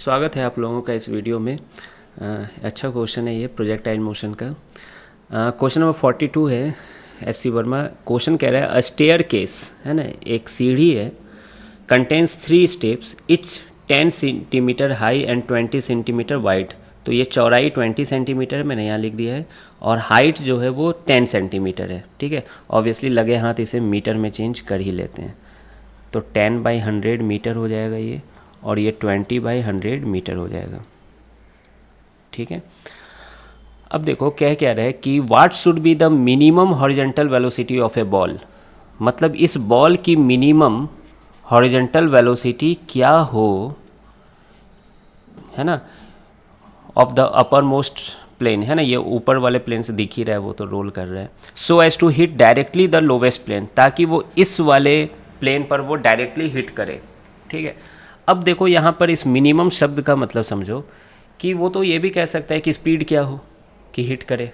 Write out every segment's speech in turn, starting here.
स्वागत है आप लोगों का इस वीडियो में। अच्छा क्वेश्चन है ये प्रोजेक्टाइल मोशन का। क्वेश्चन नंबर 42 है एस सी वर्मा। क्वेश्चन कह रहा है अ स्टेयर केस है ना, एक सीढ़ी है, contains 3 steps etch 10 centimetre high and 20 centimetre wide. तो ये चौड़ाई 20 सेंटीमीटर है, मैंने यहाँ लिख दिया है, और हाइट जो है वो 10 सेंटीमीटर है। ठीक है, ऑब्वियसली लगे हाथ इसे मीटर में चेंज कर ही लेते हैं। तो 10/100 मीटर हो जाएगा ये, और ये 20/100 मीटर हो जाएगा। ठीक है, अब देखो कह रहा है कि what should be the minimum horizontal velocity of A ball. मतलब इस बॉल की मिनिमम हॉरिजॉन्टल वेलोसिटी क्या हो, है ना, of the uppermost plane, है ना, ये ऊपर वाले प्लेन से दिख ही रहा है, वो तो रोल कर रहा है। So as to hit directly the lowest plane, ताकि वो इस वाले प्लेन पर वो डायरेक्टली हिट करे। ठीक है, अब देखो यहाँ पर इस मिनिमम शब्द का मतलब समझो कि वो तो ये भी कह सकता है कि स्पीड क्या हो कि हिट करे।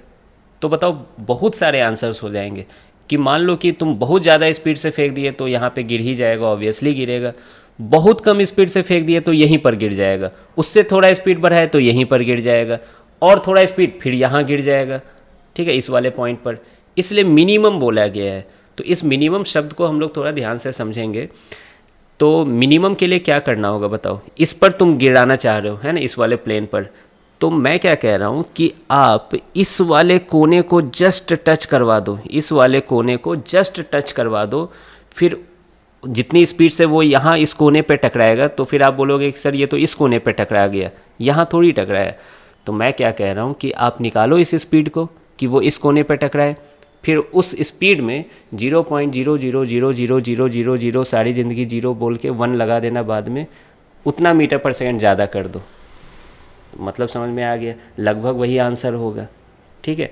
तो बताओ, बहुत सारे आंसर्स हो जाएंगे कि मान लो कि तुम बहुत ज़्यादा स्पीड से फेंक दिए तो यहाँ पे गिर ही जाएगा, ऑब्वियसली गिरेगा। बहुत कम स्पीड से फेंक दिए तो यहीं पर गिर जाएगा, उससे थोड़ा स्पीड बढ़ाए तो यहीं पर गिर जाएगा, और थोड़ा स्पीड फिर यहाँ गिर जाएगा। ठीक है, इस वाले पॉइंट पर, इसलिए मिनिमम बोला गया है। तो इस मिनिमम शब्द को हम लोग थोड़ा ध्यान से समझेंगे। तो मिनिमम के लिए क्या करना होगा बताओ, इस पर तुम गिराना चाह रहे हो, है ना, इस वाले प्लेन पर। तो मैं क्या कह रहा हूँ कि आप इस वाले कोने को जस्ट टच करवा दो, इस वाले कोने को जस्ट टच करवा दो। फिर जितनी स्पीड से वो यहाँ इस कोने पे टकराएगा तो फिर आप बोलोगे कि सर ये तो इस कोने पे टकरा गया, यहाँ थोड़ी टकराया। तो मैं क्या कह रहा हूँ कि आप निकालो इस स्पीड को कि वो इस कोने पे टकराए, फिर उस स्पीड में 0.000000 सारी ज़िंदगी जीरो बोल के 1 लगा देना बाद में, उतना मीटर पर सेकंड ज़्यादा कर दो। मतलब समझ में आ गया, लगभग वही आंसर होगा। ठीक है,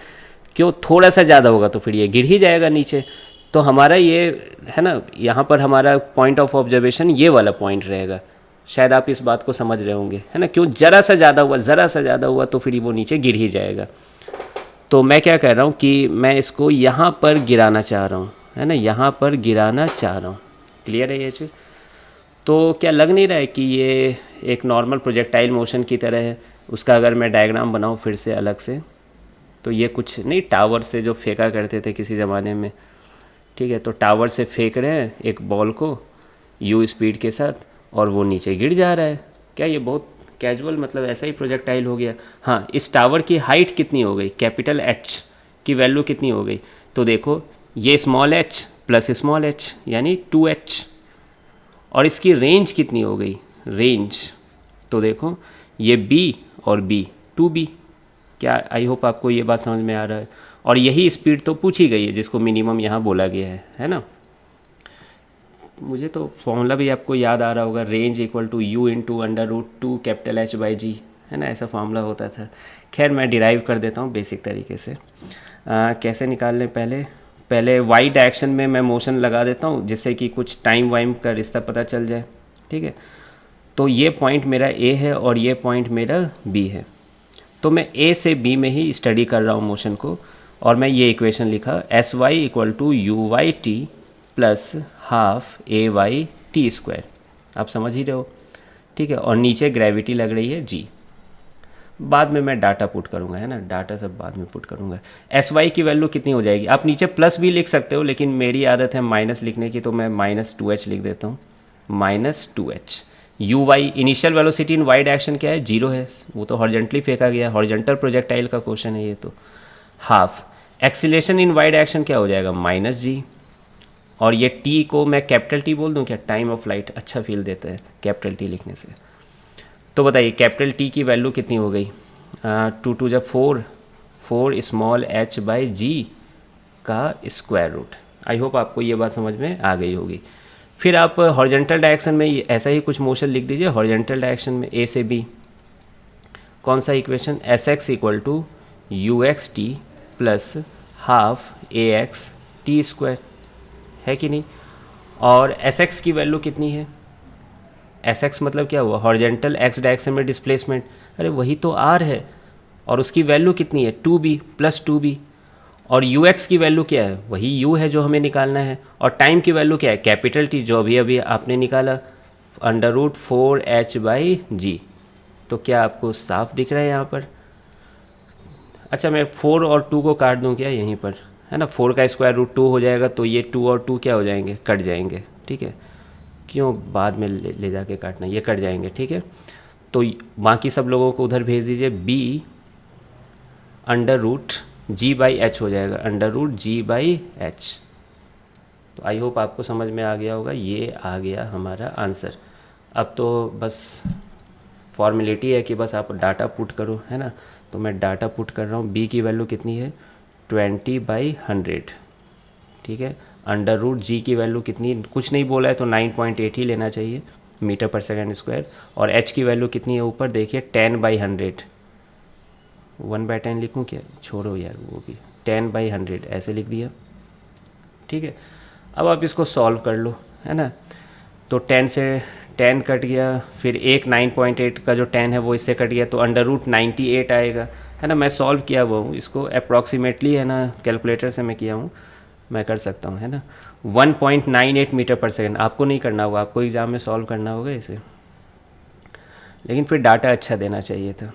क्यों थोड़ा सा ज़्यादा होगा तो फिर ये गिर ही जाएगा नीचे। तो हमारा ये है ना, यहाँ पर हमारा पॉइंट ऑफ ऑब्जर्वेशन ये वाला पॉइंट रहेगा। शायद आप इस बात को समझ रहे होंगे, है ना, क्यों ज़रा सा ज़्यादा हुआ, ज़रा सा ज़्यादा हुआ तो फिर वो नीचे गिर ही जाएगा। तो मैं क्या कह रहा हूँ कि मैं इसको यहाँ पर गिराना चाह रहा हूँ, है ना, यहाँ पर गिराना चाह रहा हूँ। क्लियर है ये चीज़? तो क्या लग नहीं रहा है कि ये एक नॉर्मल प्रोजेक्टाइल मोशन की तरह है? उसका अगर मैं डायग्राम बनाऊँ फिर से अलग से, तो ये कुछ नहीं, टावर से जो फेंका करते थे किसी ज़माने में। ठीक है, तो टावर से फेंक रहे हैं एक बॉल को यू स्पीड के साथ, और वो नीचे गिर जा रहा है। क्या ये बहुत कैजुअल, मतलब ऐसा ही प्रोजेक्टाइल हो गया? हाँ, इस टावर की हाइट कितनी हो गई, कैपिटल एच की वैल्यू कितनी हो गई? तो देखो, ये small H plus small H यानी 2h, और इसकी रेंज कितनी हो गई, रेंज, तो देखो ये b और b 2b। क्या आई होप आपको ये बात समझ में आ रहा है? और यही स्पीड तो पूछी गई है जिसको मिनिमम यहाँ बोला गया है ना। मुझे तो फॉर्मूला भी आपको याद आ रहा होगा, range equal to u into √2 capital H by g, है ना, ऐसा फॉर्मूला होता था। खैर मैं डिराइव कर देता हूँ बेसिक तरीके से। कैसे निकाल लें, पहले वाई डायरेक्शन में मैं मोशन लगा देता हूँ जिससे कि कुछ टाइम वाइम का रिश्ता पता चल जाए। ठीक है, तो ये पॉइंट मेरा ए है और ये पॉइंट मेरा बी है। तो मैं ए से बी में ही स्टडी कर रहा हूँ मोशन को, और मैं ये इक्वेशन लिखा, s y equal to u y t plus half a y t square. आप समझ ही रहे हो? ठीक है, और नीचे ग्रेविटी लग रही है जी। बाद में मैं डाटा पुट करूँगा, है ना, डाटा सब बाद में पुट करूँगा। एस वाई की वैल्यू कितनी हो जाएगी? आप नीचे प्लस भी लिख सकते हो, लेकिन मेरी आदत है माइनस लिखने की, तो मैं -2h लिख देता हूँ, -2h। U y initial velocity in y direction क्या है, 0 है, वो तो हॉरिजॉन्टली फेंका गया, हॉरिजॉन्टल प्रोजेक्टाइल का क्वेश्चन है ये तो। Half acceleration in y direction क्या हो जाएगा, -g, और ये टी को मैं कैपिटल टी बोल दूँ क्या? टाइम ऑफ फ्लाइट अच्छा फील देता है कैपिटल टी लिखने से। तो बताइए कैपिटल टी की वैल्यू कितनी हो गई? 2 जब 4 स्मॉल h बाई जी का स्क्वायर रूट। आई होप आपको ये बात समझ में आ गई होगी। फिर आप हॉरिजॉन्टल डायरेक्शन में ऐसा ही कुछ मोशन लिख दीजिए, हॉरिजॉन्टल डायरेक्शन में ए से बी। कौन सा equation? S x equal to u x t plus half a x t square, है कि नहीं? और एस एक्स की वैल्यू कितनी है? एस एक्स मतलब क्या हुआ, हॉरिजॉन्टल एक्स डायरेक्शन में डिस्प्लेसमेंट, अरे वही तो आर है, और उसकी वैल्यू कितनी है, 2b प्लस 2b। और यू एक्स की वैल्यू क्या है, वही यू है जो हमें निकालना है, और टाइम की वैल्यू क्या है, कैपिटल टी जो अभी अभी आपने निकाला, √4h बाई जी। तो क्या आपको साफ दिख रहा है यहाँ पर? अच्छा, मैं 4 और 2 को काट दूँ क्या यहीं पर, है ना? 4 का स्क्वायर रूट 2 हो जाएगा, तो ये 2 और 2 क्या हो जाएंगे, कट जाएंगे, ठीक है। क्यों बाद में ले जाके काटना, ये कट जाएंगे, ठीक है। तो बाकी सब लोगों को उधर भेज दीजिए, b under root g by h हो जाएगा, under root g by h. तो आई होप आपको समझ में आ गया होगा, ये आ गया हमारा आंसर। अब तो बस फॉर्मेलिटी है कि बस आप डाटा पुट करो, है ना। तो मैं डाटा पुट कर रहा हूँ, b की वैल्यू कितनी है 20/100, ठीक है। अंडर रूट जी की वैल्यू कितनी, कुछ नहीं बोला है तो 9.8 ही लेना चाहिए मीटर पर सेकेंड स्क्वायर। और h की वैल्यू कितनी है ऊपर देखिए 10/100, 1/10 लिखूँ क्या, छोड़ो यार वो भी, 10/100 ऐसे लिख दिया, ठीक है। अब आप इसको सॉल्व कर लो, है ना। तो 10 से 10 कट गया, फिर एक 9.8 का जो 10 है वो इससे कट गया, तो अंडर रूट 98 आएगा, है ना। मैं सॉल्व किया हुआ हूँ इसको अप्रॉक्सीमेटली, है ना, कैलकुलेटर से मैं किया हूँ, मैं कर सकता हूँ, है ना। 1.98 मीटर पर सेकेंड आपको नहीं करना होगा, आपको एग्ज़ाम में सॉल्व करना होगा इसे, लेकिन फिर डाटा अच्छा देना चाहिए था।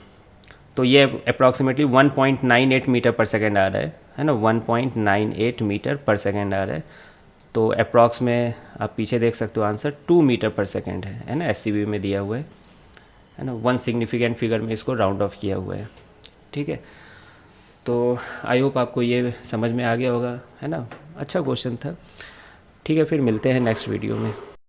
तो ये अप्रॉक्सीमेटली 1.98 मीटर पर सेकेंड आ रहा है ना, 1.98 मीटर पर सेकेंड आ रहा है। तो अप्रॉक्स में आप पीछे देख सकते हो आंसर 2 मीटर पर सेकेंड है ना, एससीबी में दिया हुआ है ना। वन सिग्निफिकेंट फिगर में इसको राउंड ऑफ किया हुआ है, ठीक है। तो आई होप आपको ये समझ में आ गया होगा, है ना। अच्छा क्वेश्चन था, ठीक है। फिर मिलते हैं नेक्स्ट वीडियो में।